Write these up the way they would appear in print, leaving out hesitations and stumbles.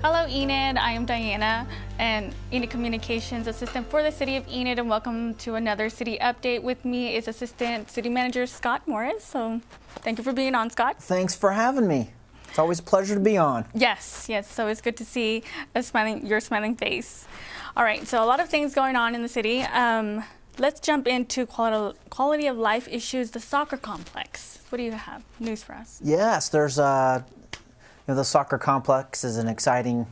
Hello Enid, I am Diana, and Enid Communications Assistant for the City of Enid, and welcome to another city update. With me is Assistant City Manager Scott Morris, so thank you for being on, Scott. Thanks for having me. It's always a pleasure to be on. Yes, so it's good to see your smiling face. All right, so a lot of things going on in the city. Let's jump into quality of life issues, the soccer complex. What do you have news for us? Yes, there's the soccer complex is an exciting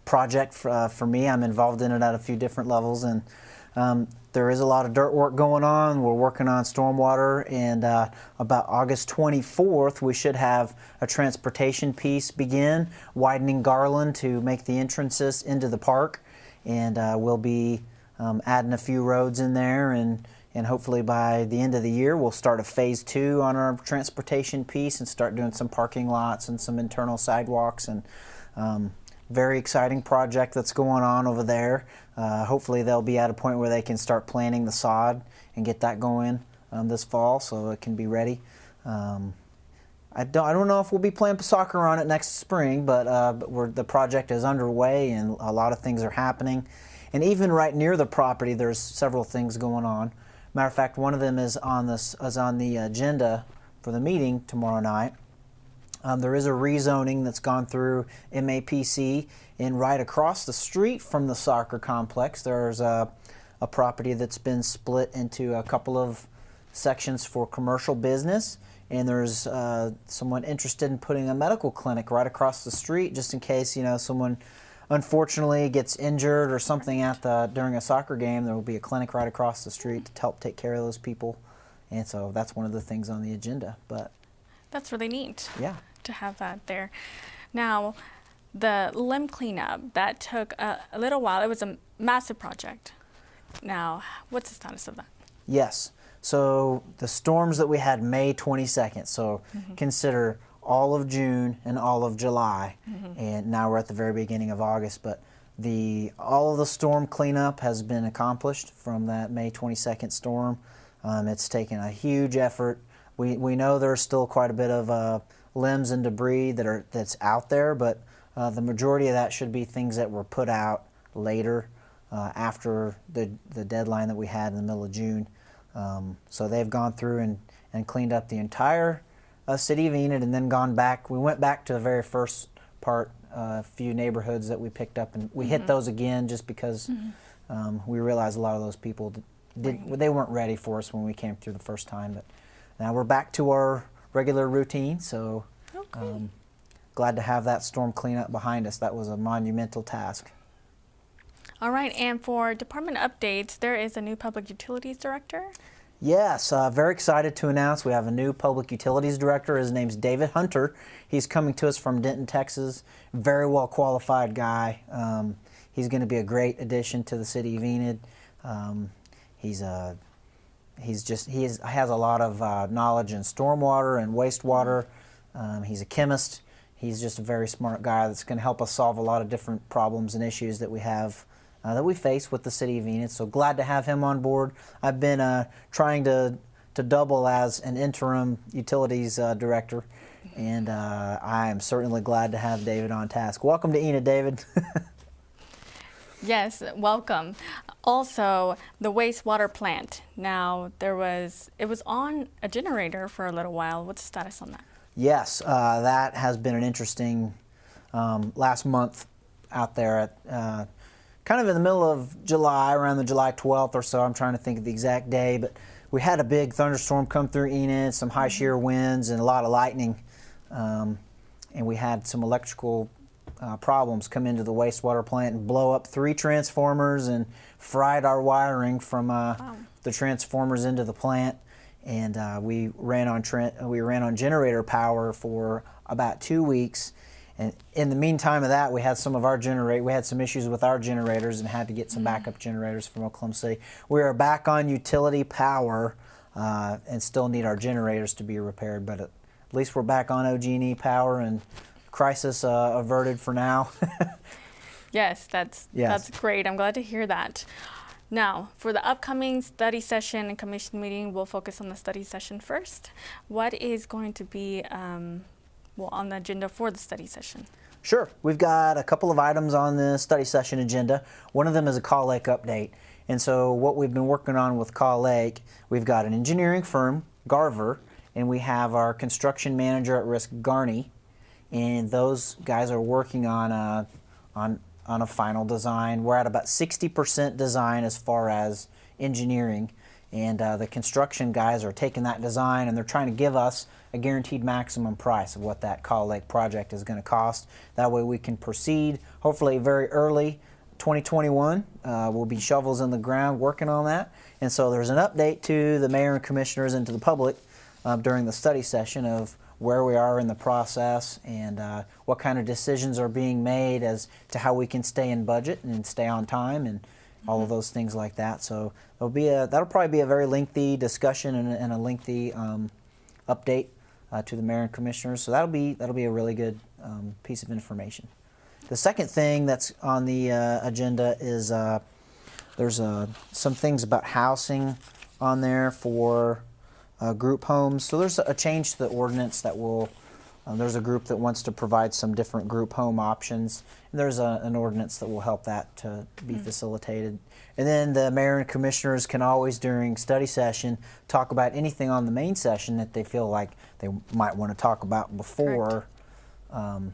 project for me. I'm involved in it at a few different levels, and there is a lot of dirt work going on. We're working on stormwater, and about August 24th, we should have a transportation piece begin, widening Garland to make the entrances into the park, and we'll be adding a few roads in there, and hopefully by the end of the year we'll start a phase 2 on our transportation piece and start doing some parking lots and some internal sidewalks, and very exciting project that's going on over there. Hopefully they'll be at a point where they can start planting the sod and get that going this fall so it can be ready. I don't know if we'll be playing soccer on it next spring, but the project is underway and a lot of things are happening. And even right near the property, there's several things going on. Matter of fact, one of them is on the agenda for the meeting tomorrow night. There is a rezoning that's gone through MAPC, and right across the street from the soccer complex, there's a property that's been split into a couple of sections for commercial business, and there's someone interested in putting a medical clinic right across the street, just in case someone unfortunately gets injured or something during a soccer game. There will be a clinic right across the street to help take care of those people, and so that's one of the things on the agenda. But that's really neat. Yeah, to have that there. Now, the limb cleanup that took a little while. It was a massive project. Now, what's the status of that? Yes. So the storms that we had May 22nd. So consider all of June and all of July, and now we're at the very beginning of August, but all of the storm cleanup has been accomplished from that May 22nd storm. It's taken a huge effort. We know there's still quite a bit of limbs and debris that's out there, but the majority of that should be things that were put out later after the deadline that we had in the middle of June. So they've gone through and cleaned up the entire City of Enid, and then gone back. We went back to the very first part, a few neighborhoods that we picked up, and we hit those again just because we realized a lot of those people they weren't ready for us. When we came through the first time. But now we're back to our regular routine, so glad to have that storm cleanup behind us. That was a monumental task. All right, and for department updates, there is a new public utilities director. Yes, very excited to announce we have a new public utilities director. His name's David Hunter. He's coming to us from Denton, Texas. Very well qualified guy. He's going to be a great addition to the City of Enid. He has a lot of knowledge in stormwater and wastewater. He's a chemist. He's just a very smart guy that's going to help us solve a lot of different problems and issues that we have. That we face with the City of Enid, so glad to have him on board. I've been trying to double as an interim utilities director, and I am certainly glad to have David on task. Welcome to Enid, David. Yes, welcome. Also, the wastewater plant. Now, it was on a generator for a little while. What's the status on that? Yes, that has been an interesting last month out there at kind of in the middle of July, around the July 12th or so. I'm trying to think of the exact day, but we had a big thunderstorm come through Enid, some high shear winds and a lot of lightning, and we had some electrical problems come into the wastewater plant and blow up 3 transformers and fried our wiring from the transformers into the plant, and we ran on generator power for about 2 weeks. And in the meantime of that, we had some issues with our generators and had to get some backup generators from Oklahoma City. We are back on utility power and still need our generators to be repaired, but at least we're back on OG&E power and crisis averted for now. Yes, that's great. I'm glad to hear that. Now, for the upcoming study session and commission meeting, we'll focus on the study session first. What is going to be on the agenda for the study session? Sure. We've got a couple of items on the study session agenda. One of them is a Call Lake update. And so what we've been working on with Call Lake, we've got an engineering firm, Garver, and we have our construction manager at risk, Garney. And those guys are working on a final design. We're at about 60% design as far as engineering. And the construction guys are taking that design and they're trying to give us a guaranteed maximum price of what that Call Lake project is going to cost. That way we can proceed, hopefully very early 2021. We'll be shovels in the ground working on that. And so there's an update to the mayor and commissioners and to the public during the study session of where we are in the process and what kind of decisions are being made as to how we can stay in budget and stay on time and all of those things like that. So that'll probably be a very lengthy discussion and a lengthy update to the mayor and commissioners. So that'll be a really good piece of information. The second thing that's on the agenda is there's some things about housing on there for group homes. So there's a change to the ordinance that will. There's a group that wants to provide some different group home options, and there's an ordinance that will help that to be facilitated. And then the mayor and commissioners can always, during study session, talk about anything on the main session that they feel like they might want to talk about before the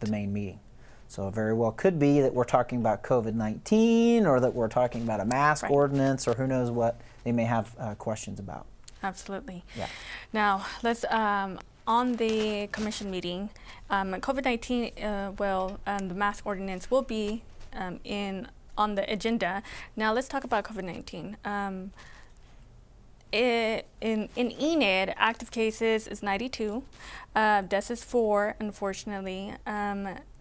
main meeting. So it very well could be that we're talking about COVID-19 or that we're talking about a mask ordinance or who knows what they may have questions about. Absolutely. Yeah. Now, let's on the commission meeting, COVID-19 the mask ordinance will be on the agenda. Now let's talk about COVID-19. In Enid, active cases is 92, deaths is 4, unfortunately.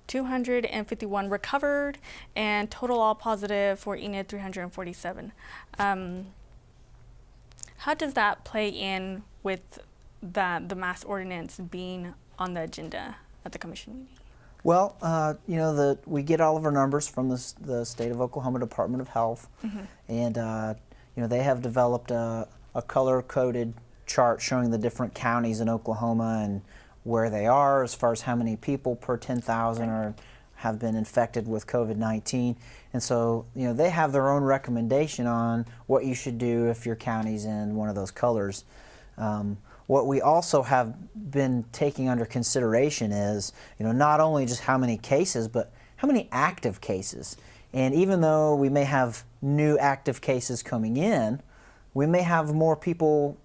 251 recovered, and total all positive for Enid 347. How does that play in with the mask ordinance being on the agenda at the commission meeting? Well, we get all of our numbers from the state of Oklahoma Department of Health, and they have developed a color-coded chart showing the different counties in Oklahoma and where they are as far as how many people per 10,000 have been infected with COVID-19. And so, they have their own recommendation on what you should do if your county's in one of those colors. What we also have been taking under consideration is, not only just how many cases, but how many active cases. And even though we may have new active cases coming in, we may have more people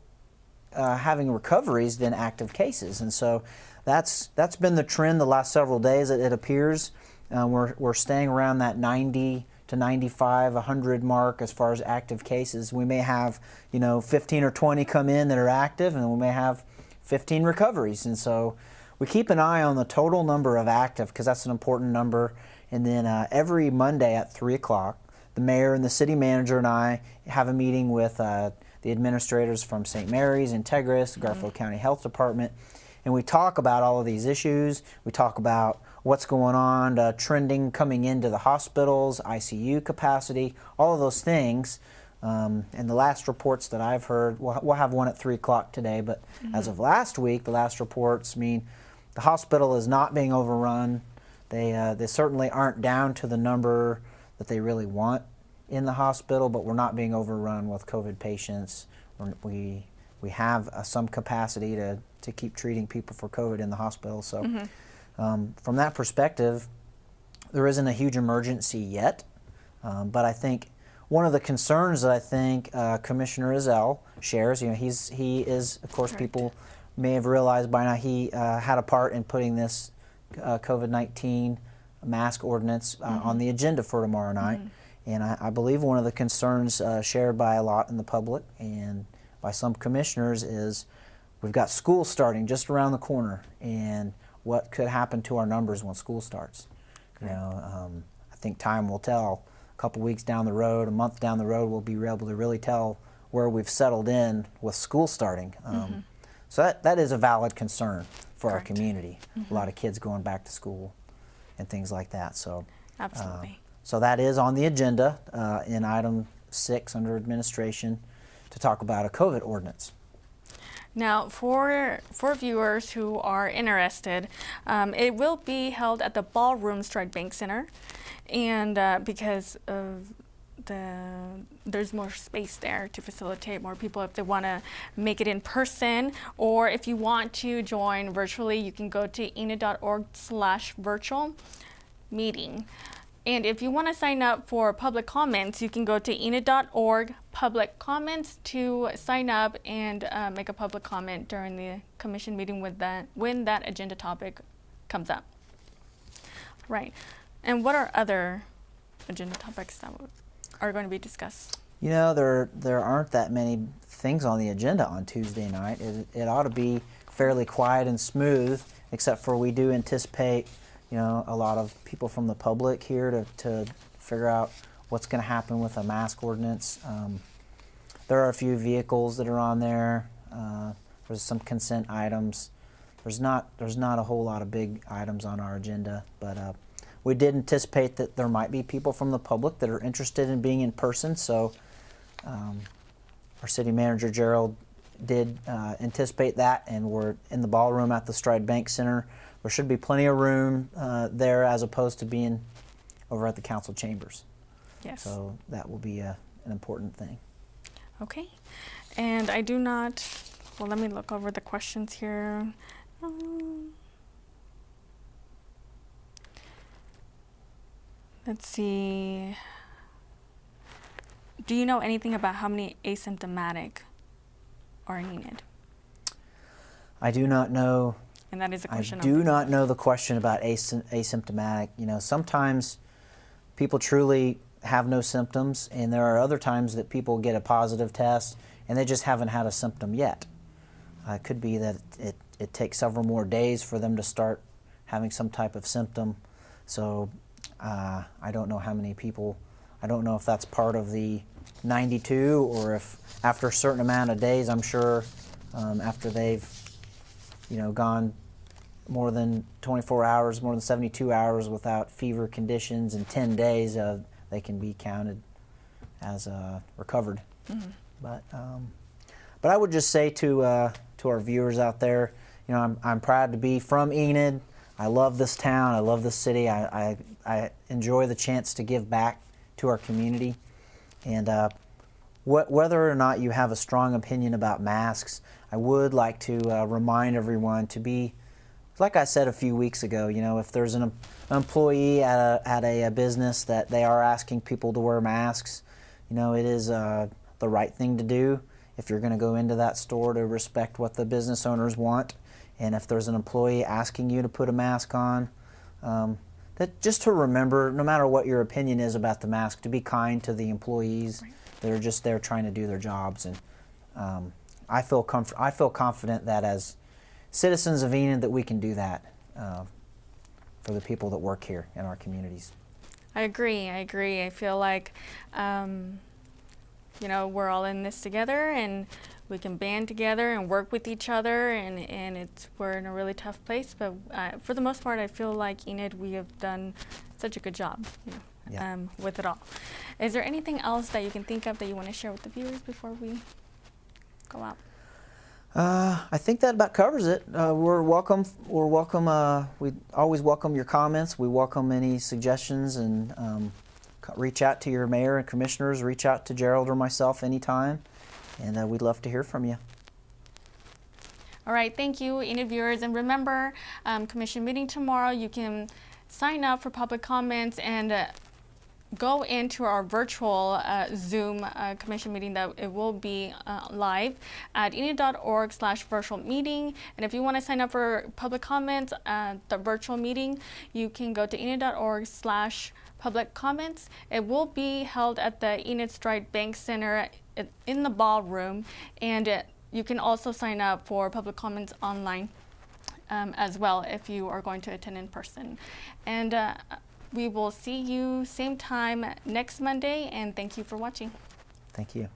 having recoveries than active cases. And so that's been the trend the last several days. It appears we're staying around that 90 to 95, 100 mark as far as active cases. We may have 15 or 20 come in that are active, and we may have 15 recoveries. And so we keep an eye on the total number of active because that's an important number. And then every Monday at 3 o'clock, the mayor and the city manager and I have a meeting with the administrators from St. Mary's, Integris, Garfield County Health Department, and we talk about all of these issues. We talk about what's going on, trending coming into the hospitals, ICU capacity, all of those things. And the last reports that I've heard, we'll have one at 3 o'clock today, but as of last week, the last reports mean the hospital is not being overrun. They certainly aren't down to the number that they really want in the hospital, but we're not being overrun with COVID patients. We have some capacity to keep treating people for COVID in the hospital. So from that perspective, there isn't a huge emergency yet, but I think one of the concerns that I think Commissioner Ezell shares, he is, of course, people may have realized by now he had a part in putting this COVID-19 mask ordinance on the agenda for tomorrow night. And I believe one of the concerns shared by a lot in the public and by some commissioners is we've got school starting just around the corner, and what could happen to our numbers when school starts. I think time will tell. A couple weeks down the road, a month down the road, we'll be able to really tell where we've settled in with school starting. So that is a valid concern for our community. A lot of kids going back to school and things like that. So absolutely. So that is on the agenda in item 6 under administration to talk about a COVID ordinance. Now, for viewers who are interested, it will be held at the Ballroom Stride Bank Center, and because of there's more space there to facilitate more people if they want to make it in person, or if you want to join virtually, you can go to enid.org/virtual meeting. And if you want to sign up for public comments, you can go to enid.org public comments to sign up and make a public comment during the commission meeting when that agenda topic comes up. Right. And what are other agenda topics that are going to be discussed? You know, there aren't that many things on the agenda on Tuesday night. It ought to be fairly quiet and smooth, except for we do anticipate, you know, a lot of people from the public here to figure out what's going to happen with a mask ordinance. There are a few vehicles that are on there. There's some consent items. There's not a whole lot of big items on our agenda, but we did anticipate that there might be people from the public that are interested in being in person. So our city manager Gerald did anticipate that, and we're in the ballroom at the Stride Bank Center. There should be plenty of room there as opposed to being over at the council chambers. Yes. So that will be an important thing. Okay. And I do not, well, let me look over the questions here. Let's see. Do you know anything about how many asymptomatic are needed? I do not know. And that is a question. I do not know the question about asymptomatic. You know, sometimes people truly have no symptoms, and there are other times that people get a positive test and they just haven't had a symptom yet. It could be that it takes several more days for them to start having some type of symptom. So I don't know how many people. I don't know if that's part of the 92 or if after a certain amount of days, I'm sure after they've gone more than 24 hours, more than 72 hours without fever conditions in 10 days, they can be counted as recovered. Mm-hmm. But I would just say to our viewers out there, I'm proud to be from Enid. I love this town. I love this city. I enjoy the chance to give back to our community. And whether or not you have a strong opinion about masks, I would like to remind everyone to be, like I said a few weeks ago, if there's an employee at a business that they are asking people to wear masks, it is the right thing to do. If you're going to go into that store, to respect what the business owners want. And if there's an employee asking you to put a mask on, that just to remember, no matter what your opinion is about the mask, to be kind to the employees that are just there trying to do their jobs. And I feel confident that as citizens of Enid that we can do that for the people that work here in our communities. I agree. I feel like we're all in this together, and we can band together and work with each other, and we're in a really tough place, but for the most part I feel like Enid, we have done such a good job with it all. Is there anything else that you can think of that you want to share with the viewers before we go out? I think that about covers it. We're welcome. We always welcome your comments. We welcome any suggestions, and reach out to your mayor and commissioners. Reach out to Gerald or myself anytime, and we'd love to hear from you. All right, thank you, Enid viewers. And remember, commission meeting tomorrow. You can sign up for public comments and go into our virtual Zoom commission meeting that it will be live at enid.org/virtual meeting. And if you want to sign up for public comments at the virtual meeting, you can go to enid.org/public comments. It will be held at the Enid Stride Bank Center in the ballroom, and you can also sign up for public comments online as well if you are going to attend in person. And we will see you same time next Monday, and thank you for watching. Thank you.